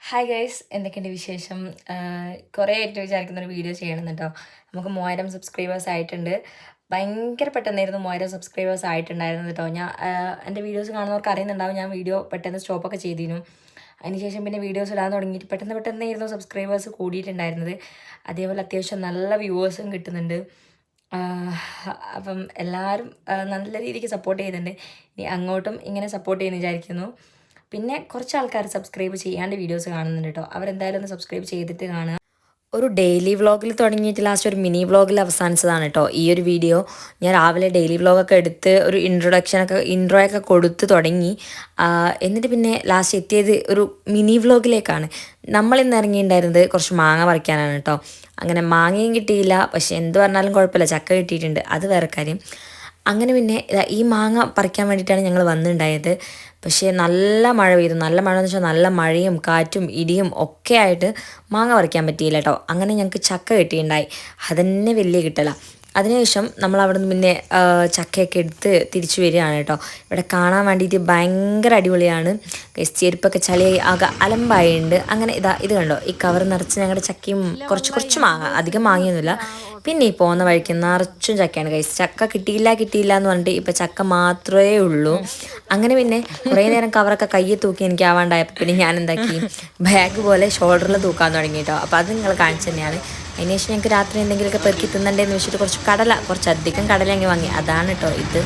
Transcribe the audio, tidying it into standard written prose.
Hi guys, എന്തൊക്കെയുണ്ട് വിശേഷം? കുറേ ആയിട്ട് വിചാരിക്കുന്നൊരു വീഡിയോ ചെയ്യണം കേട്ടോ. നമുക്ക് 3000 സബ്സ്ക്രൈബേഴ്സ് ആയിട്ടുണ്ട്. ഭയങ്കര പെട്ടെന്നായിരുന്നു 3000 സബ്സ്ക്രൈബേഴ്സ് ആയിട്ടുണ്ടായിരുന്നത് കേട്ടോ. എൻ്റെ വീഡിയോസ് കാണുന്നവർക്ക് അറിയുന്നുണ്ടാവും, ഞാൻ വീഡിയോ പെട്ടെന്ന് സ്റ്റോപ്പൊക്കെ ചെയ്തിരുന്നു. അതിനുശേഷം പിന്നെ വീഡിയോസ് ഇടാൻ തുടങ്ങിയിട്ട് പെട്ടെന്നായിരുന്നു സബ്സ്ക്രൈബേഴ്സ് കൂടിയിട്ടുണ്ടായിരുന്നത്. അതേപോലെ അത്യാവശ്യം നല്ല വ്യൂവേഴ്സും കിട്ടുന്നുണ്ട്. അപ്പം എല്ലാവരും നല്ല രീതിക്ക് സപ്പോർട്ട് ചെയ്യുന്നുണ്ട്. ഇനി അങ്ങോട്ടും ഇങ്ങനെ സപ്പോർട്ട് ചെയ്യുമെന്ന് വിചാരിക്കുന്നു. പിന്നെ കുറച്ച് ആൾക്കാർ സബ്സ്ക്രൈബ് ചെയ്യാണ്ട് വീഡിയോസ് കാണുന്നുണ്ട് കേട്ടോ. അവരെന്തായാലും ഒന്ന് സബ്സ്ക്രൈബ് ചെയ്തിട്ട് കാണുക. ഒരു ഡെയിലി വ്ളോഗിൽ തുടങ്ങിയിട്ട് ലാസ്റ്റ് ഒരു മിനി വ്ളോഗിൽ അവസാനിച്ചതാണ് കേട്ടോ ഈ ഒരു വീഡിയോ. ഞാൻ രാവിലെ ഡെയിലി വ്ളോഗൊക്കെ എടുത്ത് ഒരു ഇൻട്രോ ഒക്കെ കൊടുത്ത് തുടങ്ങി. എന്നിട്ട് പിന്നെ ലാസ്റ്റ് എത്തിയത് ഒരു മിനി വ്ളോഗിലേക്കാണ്. നമ്മളിന്ന് ഇറങ്ങിയിട്ടുണ്ടായിരുന്നത് കുറച്ച് മാങ്ങ പറിക്കാനാണ് കേട്ടോ. അങ്ങനെ മാങ്ങയും കിട്ടിയില്ല, പക്ഷെ എന്ത് പറഞ്ഞാലും കുഴപ്പമില്ല, ചക്ക കിട്ടിയിട്ടുണ്ട്, അത് വേറെ കാര്യം. അങ്ങനെ പിന്നെ ഈ മാങ്ങ പറിക്കാൻ വേണ്ടിയിട്ടാണ് ഞങ്ങൾ വന്നിട്ടുണ്ടായത്. പക്ഷേ നല്ല മഴ പെയ്തു. നല്ല മഴ എന്ന് വെച്ചാൽ നല്ല മഴയും കാറ്റും ഇടിയും ഒക്കെ ആയിട്ട് മാങ്ങ പറിക്കാൻ പറ്റിയില്ല കേട്ടോ. അങ്ങനെ ഞങ്ങൾക്ക് ചക്ക കിട്ടിയിട്ടുണ്ടായി. അതന്നെ വലിയ കിട്ടലാണ്. അതിനുശേഷം നമ്മൾ അവിടെ നിന്ന് പിന്നെ ചക്കയൊക്കെ എടുത്ത് തിരിച്ചു വരികയാണ് കേട്ടോ. ഇവിടെ കാണാൻ വേണ്ടിയിട്ട് ഭയങ്കര അടിപൊളിയാണ്. ചെരുപ്പൊക്കെ ചളിയായി ആകെ അലമ്പായിട്ടുണ്ട്. അങ്ങനെ ഇത് കണ്ടോ, ഈ കവർ നിറച്ച് ഞങ്ങളുടെ ചക്കയും കുറച്ച് മാങ്ങ, അധികം മാങ്ങയൊന്നുമില്ല. പിന്നെ ഈ പോകുന്ന വഴിക്ക് നിറച്ചും ചക്കയാണ് കൈസ്. ചക്ക കിട്ടിയില്ല എന്ന് പറഞ്ഞിട്ട് ഇപ്പം ചക്ക മാത്രമേ ഉള്ളൂ. അങ്ങനെ പിന്നെ കുറേ നേരം കവറൊക്കെ കയ്യിൽ തൂക്കി എനിക്ക് ആവാണ്ടായപ്പോൾ പിന്നെ ഞാൻ എന്താക്കി, ബാഗ് പോലെ ഷോൾഡറിൽ തൂക്കാൻ തുടങ്ങി കേട്ടോ. അപ്പോൾ അത് നിങ്ങൾ കാണിച്ചു തന്നെയാണ്. അതിനുശേഷം ഞങ്ങൾക്ക് രാത്രി എന്തെങ്കിലുമൊക്കെ പെറുക്കി തിന്നണ്ടേന്ന് വെച്ചിട്ട് കുറച്ചധികം കടല അങ്ങ് വാങ്ങി. അതാണ് കേട്ടോ ഇത്.